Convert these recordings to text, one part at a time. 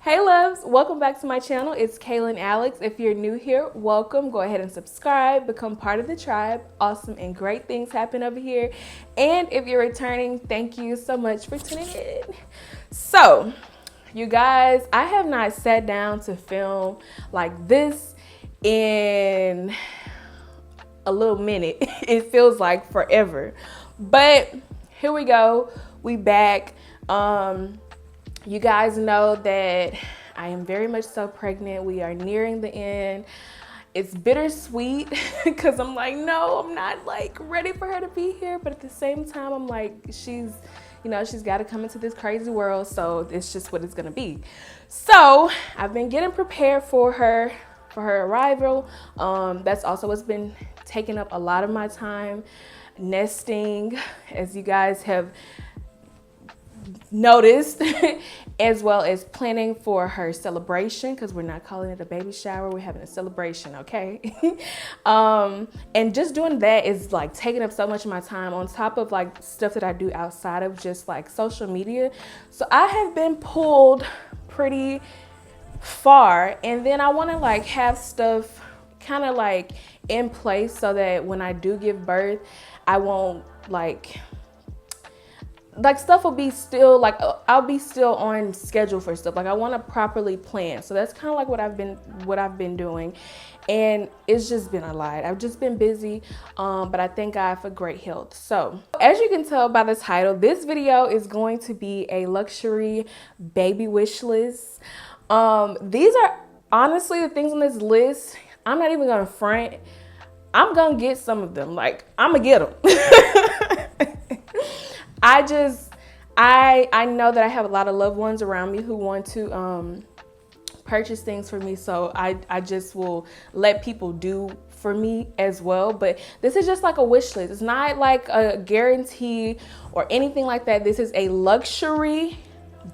Hey loves, welcome back to my channel. It's Kaylan Alex. If you're new here, welcome. Go ahead and subscribe, become part of the tribe. Awesome and great things happen over here. And if you're returning, thank you so much for tuning in. So, you guys, I have not sat down to film like this in a little minute. It feels like forever. But here we go. We back. You guys know that I am very much so pregnant. We are nearing the end. It's bittersweet because I'm like, no, I'm not like ready for her to be here. But at the same time, I'm like, she's got to come into this crazy world. So it's just what it's going to be. So I've been getting prepared for her arrival. That's also what's been taking up a lot of my time. Nesting, as you guys have noticed, as well as planning for her celebration, because we're not calling it a baby shower, we're having a celebration, okay? And just doing that is like taking up so much of my time on top of like stuff that I do outside of just like social media. So I have been pulled pretty far, and then I want to like have stuff kind of like in place so that when I do give birth, I won't like stuff will be still like, I'll be still on schedule for stuff. Like I want to properly plan. So that's kind of like what I've been doing. And it's just been a lot. I've just been busy, but I thank God for great health. So as you can tell by the title, this video is going to be a luxury baby wish list. These are honestly the things on this list. I'm not even gonna front. I'm gonna get some of them. Like I'm gonna get them. I know that I have a lot of loved ones around me who want to purchase things for me, so I just will let people do for me as well. But this is just like a wish list. It's not like a guarantee or anything like that. This is a luxury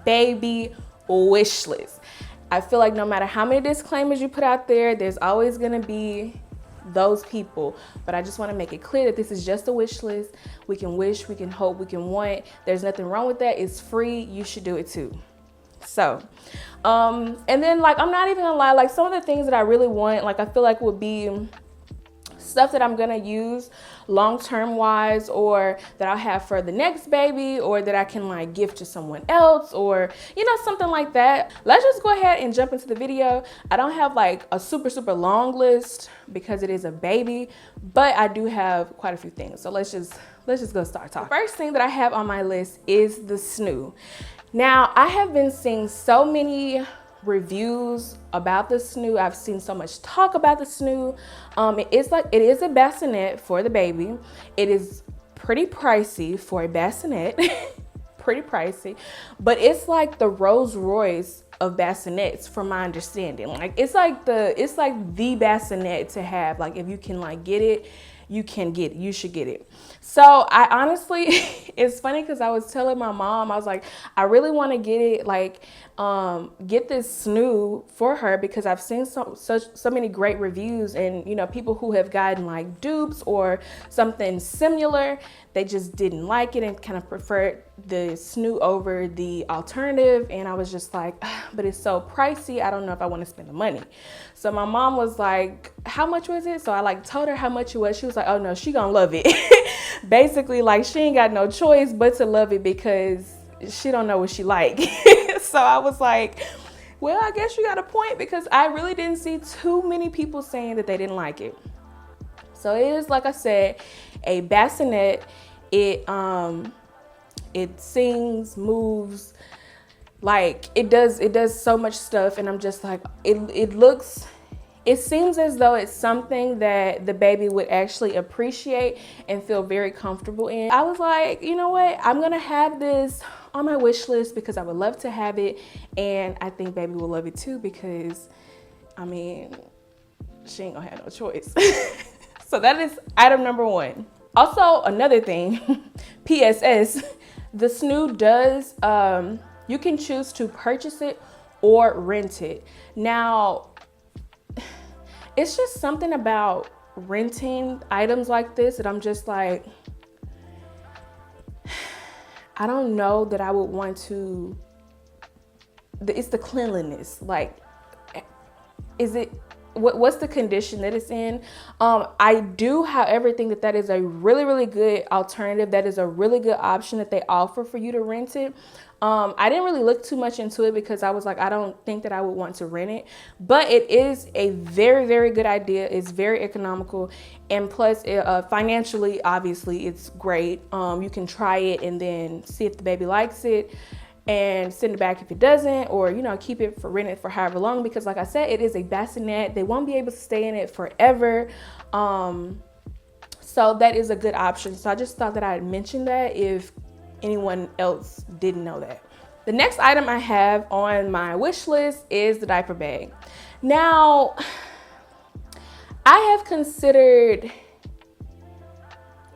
baby wish list. I feel like no matter how many disclaimers you put out there, there's always gonna be those people, but I just want to make it clear that this is just a wish list. We can wish, we can hope, we can want. There's nothing wrong with that. It's free. You should do it too. So, and then like, I'm not even gonna lie, like some of the things that I really want, like I feel like would be stuff that I'm gonna use long-term wise, or that I'll have for the next baby, or that I can like gift to someone else, or something like that. Let's just go ahead and jump into the video. I don't have like a super long list because it is a baby, but I do have quite a few things. So let's just go start talking. The first thing that I have on my list is the Snoo. Now I have been seeing so many reviews about the Snoo. I've seen so much talk about the Snoo. It is a bassinet for the baby. It is pretty pricey for a bassinet. Pretty pricey, but it's like the Rolls Royce of bassinets from my understanding. Like it's like the bassinet to have. Like if you can like get it, you can get it. You should get it. So I honestly, it's funny because I was telling my mom, I was like, I really want to get it, like get this Snoo for her, because I've seen so many great reviews, and people who have gotten like dupes or something similar, they just didn't like it and kind of preferred the Snoo over the alternative. And I was just like, but it's so pricey. I don't know if I want to spend the money. So my mom was like, how much was it? So I like told her how much it was. She was like, oh no, she gonna love it. Basically, like she ain't got no choice but to love it because she don't know what she like. So I was like, well, I guess you got a point, because I really didn't see too many people saying that they didn't like it. So it is, like I said, a bassinet. It sings, moves, like it does so much stuff, and I'm just like, it seems as though it's something that the baby would actually appreciate and feel very comfortable in. I was like, you know what? I'm gonna have this on my wish list because I would love to have it, and I think baby will love it too, because I mean, she ain't gonna have no choice. So that is item number one. Also, another thing, PSS, the Snoo does, you can choose to purchase it or rent it. Now, it's just something about renting items like this that I'm just like, I don't know that I would want to it's the cleanliness. Like, is it, what's the condition that it's in? I do, however, think that is a really, really good alternative. That is a really good option that they offer for you to rent it. I didn't really look too much into it because I was like, I don't think that I would want to rent it, but it is a very, very good idea. It's very economical, and plus financially, obviously it's great. You can try it and then see if the baby likes it and send it back if it doesn't, or, you know, keep it for rented for however long, because like I said, it is a bassinet. They won't be able to stay in it forever. So that is a good option. So I just thought that I'd mention that if anyone else didn't know that. The next item I have on my wish list is the diaper bag. Now, I have considered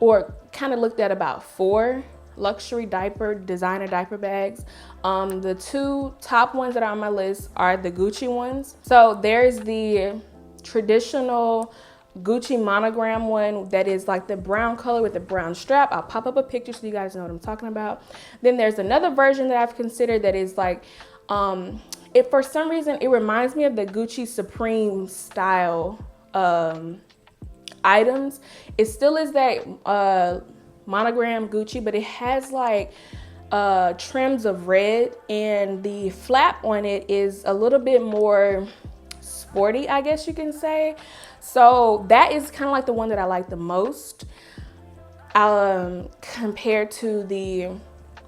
or kind of looked at about 4 luxury designer diaper bags. The 2 top ones that are on my list are the Gucci ones. So there's the traditional Gucci monogram one that is like the brown color with the brown strap. I'll pop up a picture so you guys know what I'm talking about. Then there's another version that I've considered that is like, for some reason, it reminds me of the Gucci Supreme style items. It still is that monogram Gucci, but it has like trims of red, and the flap on it is a little bit more sporty, I guess you can say. So that is kind of like the one that I like the most, compared to the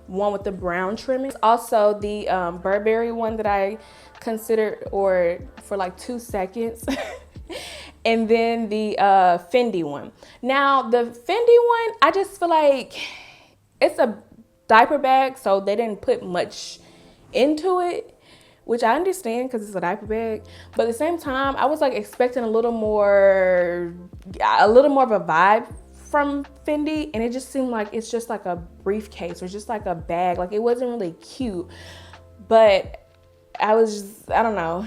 one with the brown trimming. Also the Burberry one that I considered for like 2 seconds. And then the Fendi one. Now the Fendi one, I just feel like it's a diaper bag, so they didn't put much into it, which I understand because it's a diaper bag. But at the same time, I was like expecting a little more of a vibe from Fendi, and it just seemed like it's just like a briefcase or just like a bag. Like, it wasn't really cute, but I don't know.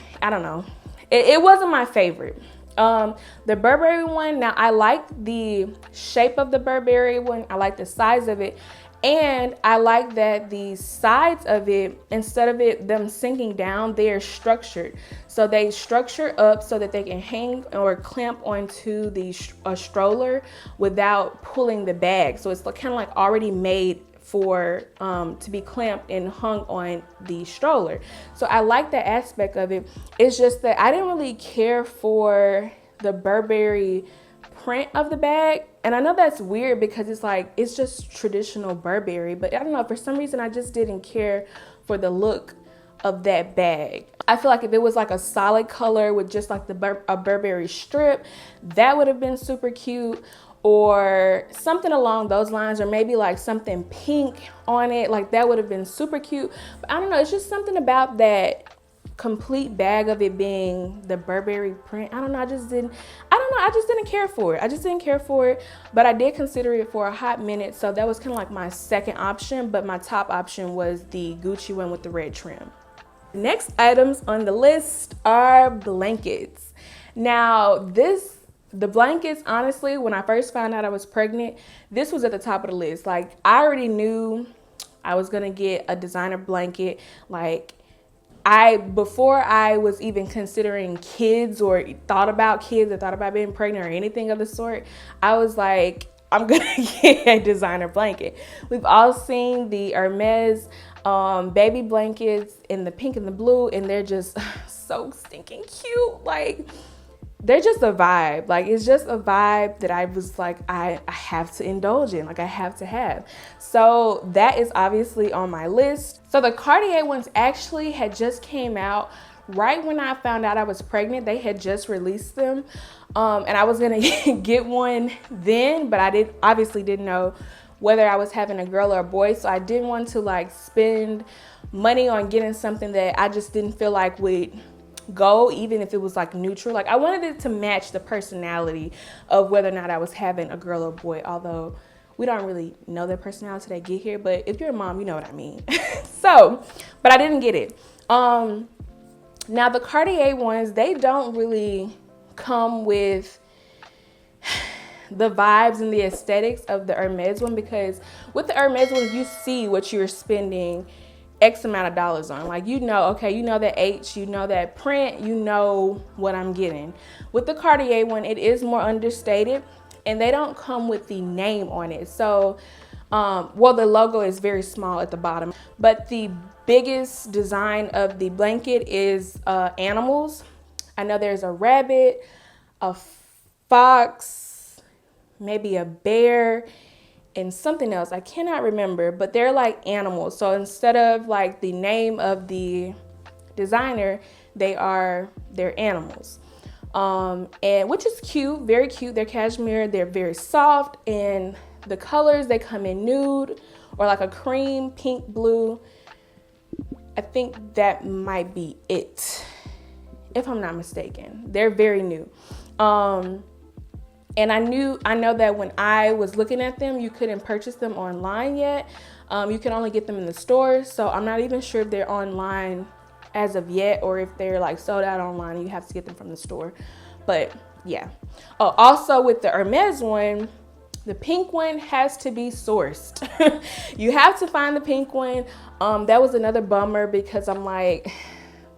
It wasn't my favorite. The Burberry one, now I like the shape of the Burberry one. I like the size of it. And I like that the sides of it, instead of them sinking down, they're structured. So they structure up so that they can hang or clamp onto the stroller without pulling the bag. So it's kind of like already made for to be clamped and hung on the stroller. So I like that aspect of it. It's just that I didn't really care for the Burberry print of the bag, and I know that's weird because it's just traditional Burberry, but I don't know, for some reason I just didn't care for the look of that bag. I feel like if it was like a solid color with just like a Burberry strip, that would have been super cute, or something along those lines, or maybe like something pink on it, like that would have been super cute. But I don't know, it's just something about that complete bag of it being the Burberry print. I just didn't care for it. But I did consider it for a hot minute, so that was kind of like my second option. But my top option was the Gucci one with the red trim. Next items on the list are blankets. Now the blankets, honestly, when I first found out I was pregnant, this was at the top of the list. Like, I already knew I was gonna get a designer blanket. Like, before I was even considering kids or thought about being pregnant or anything of the sort, I was like, I'm gonna get a designer blanket. We've all seen the Hermes baby blankets in the pink and the blue, and they're just so stinking cute. Like, they're just a vibe. Like, it's just a vibe that I was like, I have to indulge in. Like, I have to have. So that is obviously on my list. So the Cartier ones actually had just came out right when I found out I was pregnant. They had just released them. And I was gonna get one then, but I obviously didn't know whether I was having a girl or a boy. So I didn't want to like spend money on getting something that I just didn't feel like would go, even if it was like neutral. Like, I wanted it to match the personality of whether or not I was having a girl or boy, although we don't really know their personality till they get here. But if you're a mom, you know what I mean. So, but I didn't get it. Now the Cartier ones, they don't really come with the vibes and the aesthetics of the Hermes one, because with the Hermes ones, you see what you're spending X amount of dollars on. Like, you know, okay, you know that H, you know that print, you know what I'm getting. With the Cartier one, it is more understated, and they don't come with the name on it. So, well, the logo is very small at the bottom, but the biggest design of the blanket is animals. I know there's a rabbit, a fox, maybe a bear, and something else. I cannot remember, but they're like animals. So instead of like the name of the designer, they're animals. And which is cute, very cute. They're cashmere, they're very soft, and the colors, they come in nude or like a cream, pink, blue. I think that might be it, if I'm not mistaken. They're very new. And I know that when I was looking at them, you couldn't purchase them online yet. You can only get them in the stores. So I'm not even sure if they're online as of yet, or if they're like sold out online and you have to get them from the store. But yeah. Oh, also with the Hermes one, the pink one has to be sourced. You have to find the pink one. That was another bummer because I'm like,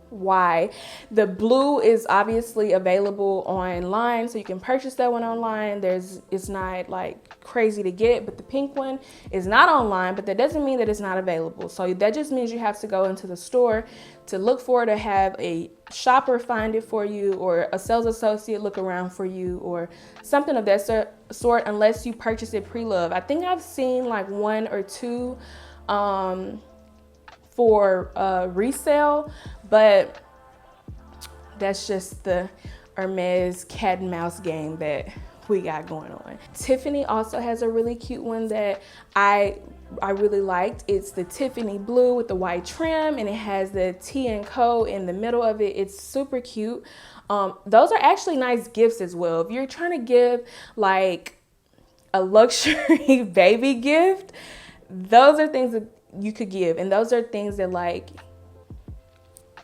why? The blue is obviously available online, so you can purchase that one online. It's not like crazy to get, but the pink one is not online, but that doesn't mean that it's not available. So that just means you have to go into the store to look for it, to have a shopper find it for you, or a sales associate look around for you, or something of that sort, unless you purchase it pre-loved. I think I've seen like one or two for resale, but that's just the Hermes cat and mouse game that we got going on. Tiffany also has a really cute one that I really liked. It's the Tiffany blue with the white trim, and it has the T and Co in the middle of it. It's super cute. Those are actually nice gifts as well. If you're trying to give like a luxury baby gift, those are things that you could give, and those are things that like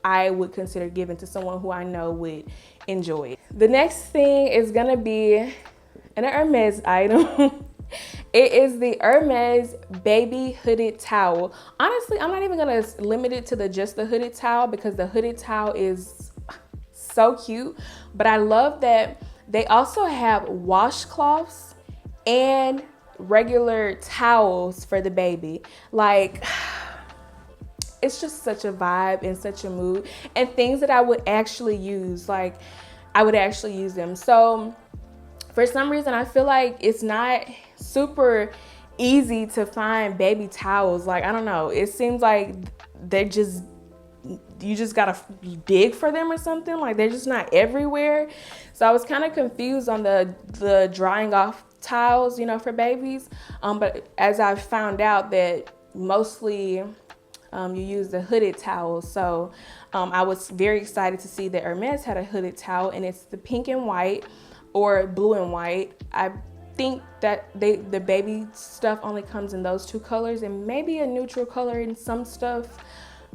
I would consider giving to someone who I know would enjoy it. The next thing is gonna be an Hermes item. It is the Hermes baby hooded towel. Honestly, I'm not even gonna limit it to just the hooded towel, because the hooded towel is so cute, but I love that they also have washcloths and regular towels for the baby. Like, it's just such a vibe and such a mood, and things that I would actually use. Like, I would actually use them. So for some reason, I feel like it's not super easy to find baby towels. Like, I don't know, it seems like you just gotta dig for them or something. Like, they're just not everywhere. So I was kind of confused on the drying off towels, you know, for babies. But as I found out that mostly you use the hooded towel. So I was very excited to see that Hermes had a hooded towel, and it's the pink and white or blue and white. I think that the baby stuff only comes in those two colors, and maybe a neutral color in some stuff.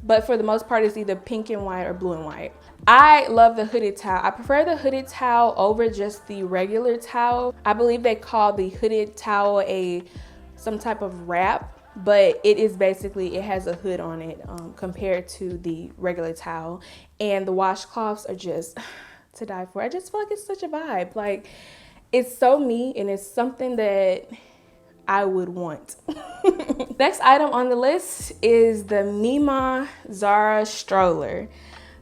But for the most part, it's either pink and white or blue and white. I love the hooded towel. I prefer the hooded towel over just the regular towel. I believe they call the hooded towel some type of wrap, but it is basically, it has a hood on it compared to the regular towel. And the washcloths are just to die for. I just feel like it's such a vibe. Like, it's so me, and it's something that I would want. Next item on the list is the Mima Zara stroller.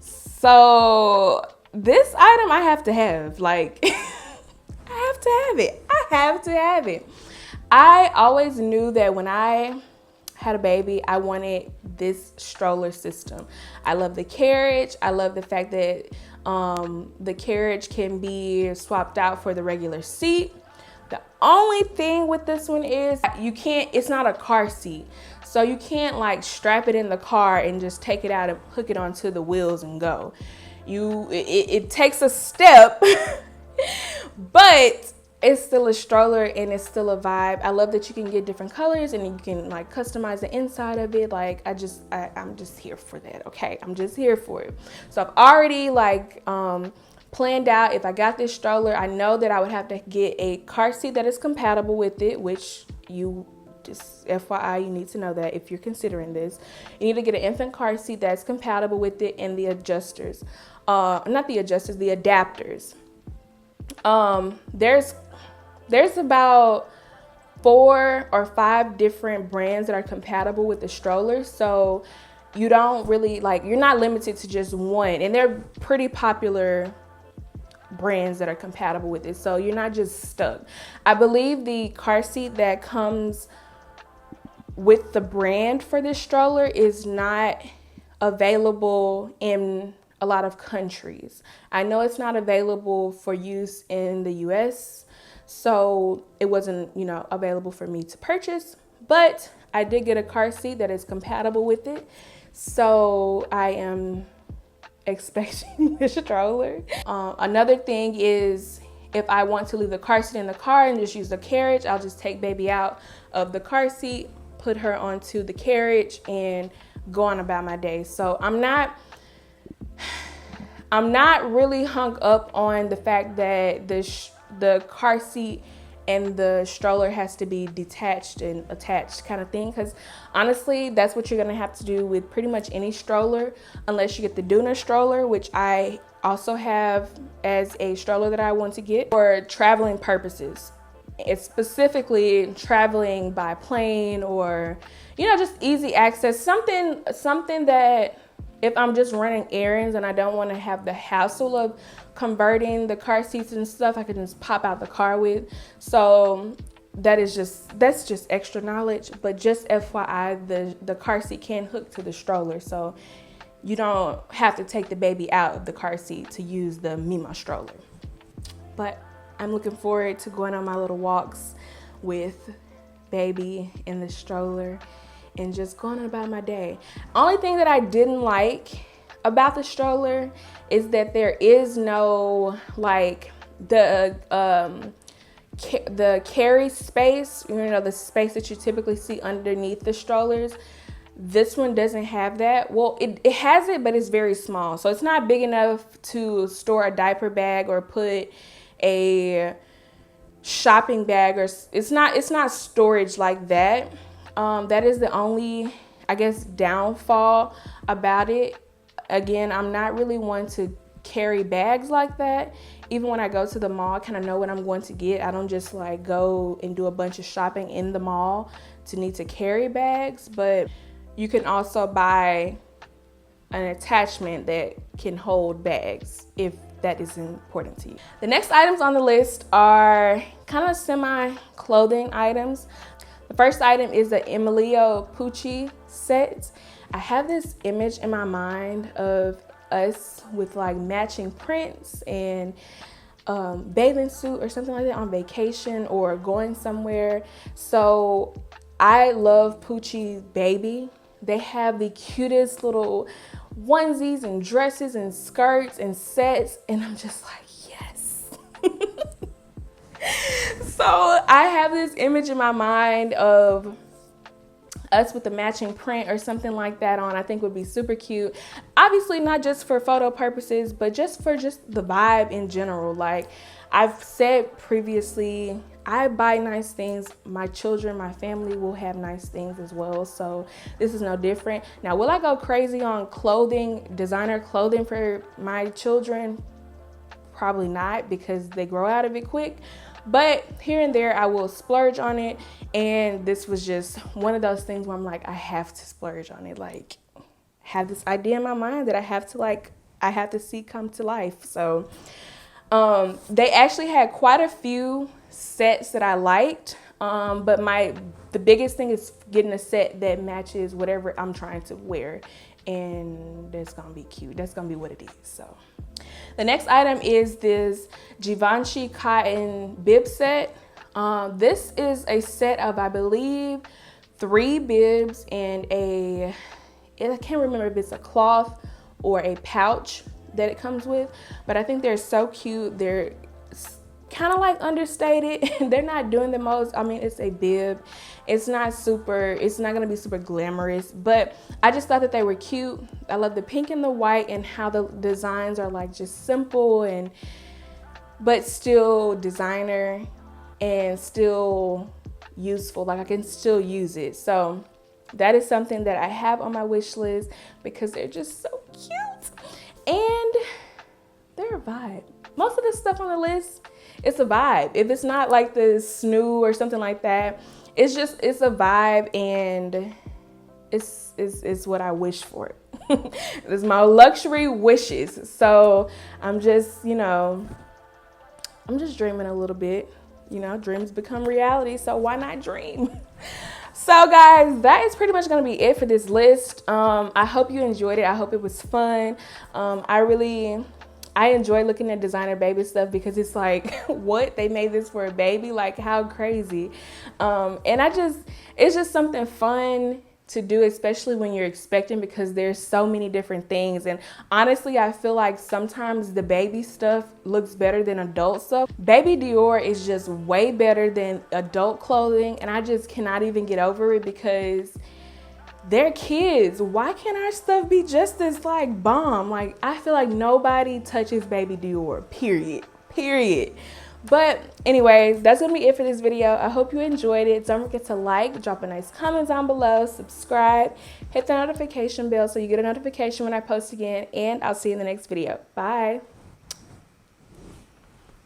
So this item I have to have. Like, I have to have it. I have to have it. I always knew that when I had a baby, I wanted this stroller system. I love the carriage. I love the fact that the carriage can be swapped out for the regular seat. The only thing with this one is it's not a car seat. So you can't like strap it in the car and just take it out and hook it onto the wheels and go. It takes a step, but it's still a stroller and it's still a vibe. I love that you can get different colors and you can like customize the inside of it. Like, I'm just here for that. Okay, I'm just here for it. So I've already like planned out, if I got this stroller, I know that I would have to get a car seat that is compatible with it, which you just FYI, you need to know that if you're considering this. You need to get an infant car seat that's compatible with it, and the adjusters. Not the adjusters, the adapters. There's about 4 or 5 different brands that are compatible with the stroller. So you don't really you're not limited to just one, and they're pretty popular brands that are compatible with it. So you're not just stuck. I believe the car seat that comes with the brand for this stroller is not available in a lot of countries. I know it's not available for use in the US, so it wasn't, available for me to purchase, but I did get a car seat that is compatible with it. So I am expecting the stroller. Another thing is, if I want to leave the car seat in the car and just use the carriage, I'll just take baby out of the car seat, put her onto the carriage, and go on about my day. So I'm not really hung up on the fact that the car seat and the stroller has to be detached and attached kind of thing, because honestly, that's what you're gonna have to do with pretty much any stroller, unless you get the Duna stroller, which I also have as a stroller that I want to get for traveling purposes. It's specifically traveling by plane, or just easy access, something that if I'm just running errands and I don't want to have the hassle of converting the car seats and stuff, I can just pop out the car with. So that's just extra knowledge. But just FYI, the car seat can hook to the stroller, so you don't have to take the baby out of the car seat to use the Mima stroller. But I'm looking forward to going on my little walks with baby in the stroller and just going about my day. Only thing that I didn't like about the stroller is that there is no the carry space, the space that you typically see underneath the strollers. This one doesn't have that. Well, it has it, but it's very small. So it's not big enough to store a diaper bag or put a shopping bag, or it's not storage like that. That is the only, I guess, downfall about it. Again, I'm not really one to carry bags like that. Even when I go to the mall, I kind of know what I'm going to get. I don't just go and do a bunch of shopping in the mall to need to carry bags. But you can also buy an attachment that can hold bags if that is important to you. The next items on the list are kind of semi-clothing items. The first item is the Emilio Pucci set. I have this image in my mind of us with matching prints and bathing suit or something like that on vacation or going somewhere. So I love Pucci Baby. They have the cutest little onesies and dresses and skirts and sets, and I'm just like, yes. So I have this image in my mind of us with the matching print or something like that on. I think would be super cute. Obviously not just for photo purposes, but just for the vibe in general. Like I've said previously, I buy nice things. My children, my family will have nice things as well. So this is no different. Now, will I go crazy on clothing, designer clothing for my children? Probably not, because they grow out of it quick. But here and there, I will splurge on it. And this was just one of those things where I'm like, I have to splurge on it. Have this idea in my mind that I have to see come to life. So they actually had quite a few sets that I liked. But the biggest thing is getting a set that matches whatever I'm trying to wear. And that's going to be cute. That's going to be what it is. So the next item is this Givenchy cotton bib set. This is a set of, I believe, 3 bibs and I can't remember if it's a cloth or a pouch that it comes with, but I think they're so cute. They're kind of understated. They're not doing the most. I mean, it's a bib. It's not going to be super glamorous, but I just thought that they were cute. I love the pink and the white and how the designs are just simple but still designer and still useful. Like I can still use it. So that is something that I have on my wish list because they're just so cute and they're a vibe. Most of the stuff on the list, it's a vibe. If it's not like the Snoo or something like that, it's a vibe, and it's what I wish for. It's my luxury wishes. So I'm just, I'm just dreaming a little bit. Dreams become reality, so why not dream? So guys, that is pretty much going to be it for this list. I hope you enjoyed it. I hope it was fun. I enjoy looking at designer baby stuff because it's like, what? They made this for a baby? Like, how crazy? And it's just something fun to do, especially when you're expecting, because there's so many different things. And honestly, I feel like sometimes the baby stuff looks better than adult stuff. Baby Dior is just way better than adult clothing, and I just cannot even get over it because they're kids. Why can't our stuff be just as like bomb? Like, I feel like nobody touches Baby Dior, period. But anyways, that's gonna be it for this video. I hope you enjoyed it. Don't forget to like, drop a nice comment down below, subscribe, hit the notification bell so you get a notification when I post again, and I'll see you in the next video. Bye.